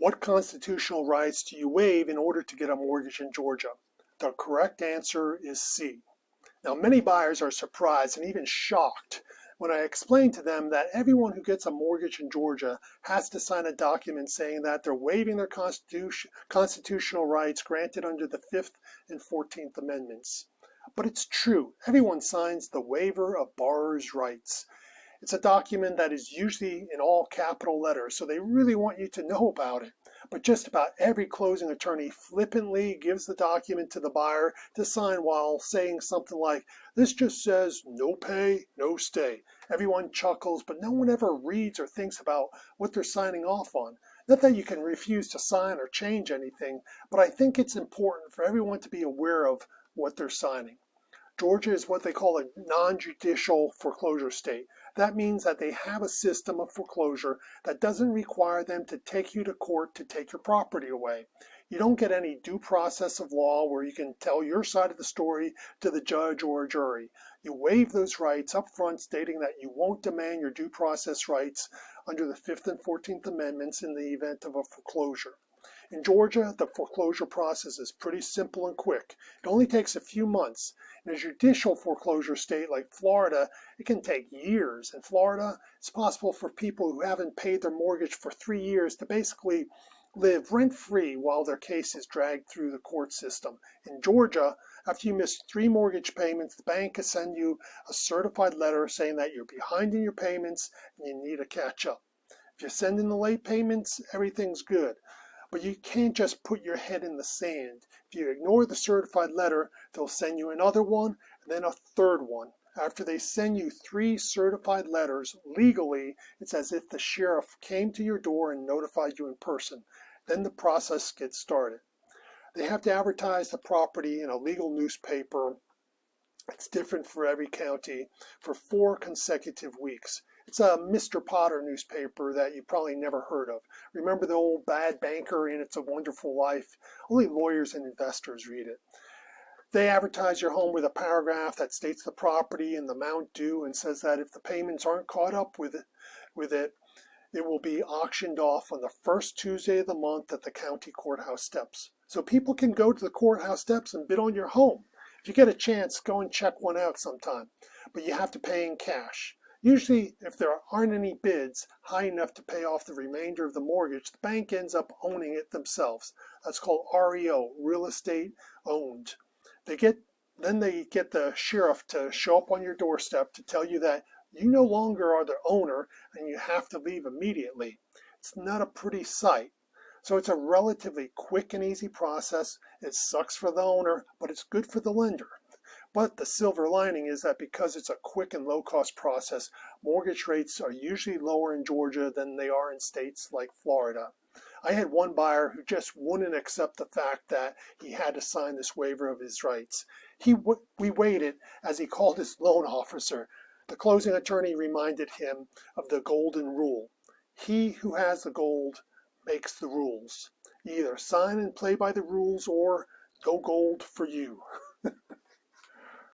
What constitutional rights do you waive in order to get a mortgage in Georgia? The correct answer is C. Now, many buyers are surprised and even shocked when I explain to them that everyone who gets a mortgage in Georgia has to sign a document saying that they're waiving their constitutional rights granted under the 5th and 14th Amendments. But it's true. Everyone signs the Waiver of Borrower's Rights. It's a document that is usually in all capital letters, so they really want you to know about it. But just about every closing attorney flippantly gives the document to the buyer to sign while saying something like, "This just says no pay, no stay." Everyone chuckles, but no one ever reads or thinks about what they're signing off on. Not that you can refuse to sign or change anything, but I think it's important for everyone to be aware of what they're signing. Georgia is what they call a non-judicial foreclosure state. That means that they have a system of foreclosure that doesn't require them to take you to court to take your property away. You don't get any due process of law where you can tell your side of the story to the judge or a jury. You waive those rights up front, stating that you won't demand your due process rights under the 5th and 14th Amendments in the event of a foreclosure. In Georgia, the foreclosure process is pretty simple and quick. It only takes a few months. In a judicial foreclosure state like Florida, it can take years. In Florida, it's possible for people who haven't paid their mortgage for 3 years to basically live rent-free while their case is dragged through the court system. In Georgia, after you miss 3 mortgage payments, the bank can send you a certified letter saying that you're behind in your payments and you need to catch up. If you send in the late payments, everything's good. But you can't just put your head in the sand. If you ignore the certified letter, they'll send you another one and then a third one. After they send you 3 certified letters, legally, it's as if the sheriff came to your door and notified you in person. Then the process gets started. They have to advertise the property in a legal newspaper. It's different for every county for 4 consecutive weeks. It's a Mr. Potter newspaper that you probably never heard of. Remember the old bad banker in It's a Wonderful Life? Only lawyers and investors read it. They advertise your home with a paragraph that states the property and the amount due and says that if the payments aren't caught up with it, it will be auctioned off on the first Tuesday of the month at the county courthouse steps. So people can go to the courthouse steps and bid on your home. If you get a chance, go and check one out sometime. But you have to pay in cash. Usually, if there aren't any bids high enough to pay off the remainder of the mortgage, the bank ends up owning it themselves. That's called REO, real estate owned. Then they get the sheriff to show up on your doorstep to tell you that you no longer are the owner and you have to leave immediately. It's not a pretty sight. So it's a relatively quick and easy process. It sucks for the owner, but it's good for the lender. But the silver lining is that because it's a quick and low-cost process, mortgage rates are usually lower in Georgia than they are in states like Florida. I had one buyer who just wouldn't accept the fact that he had to sign this waiver of his rights. We waited as he called his loan officer. The closing attorney reminded him of the golden rule. He who has the gold makes the rules. You either sign and play by the rules or no gold for you.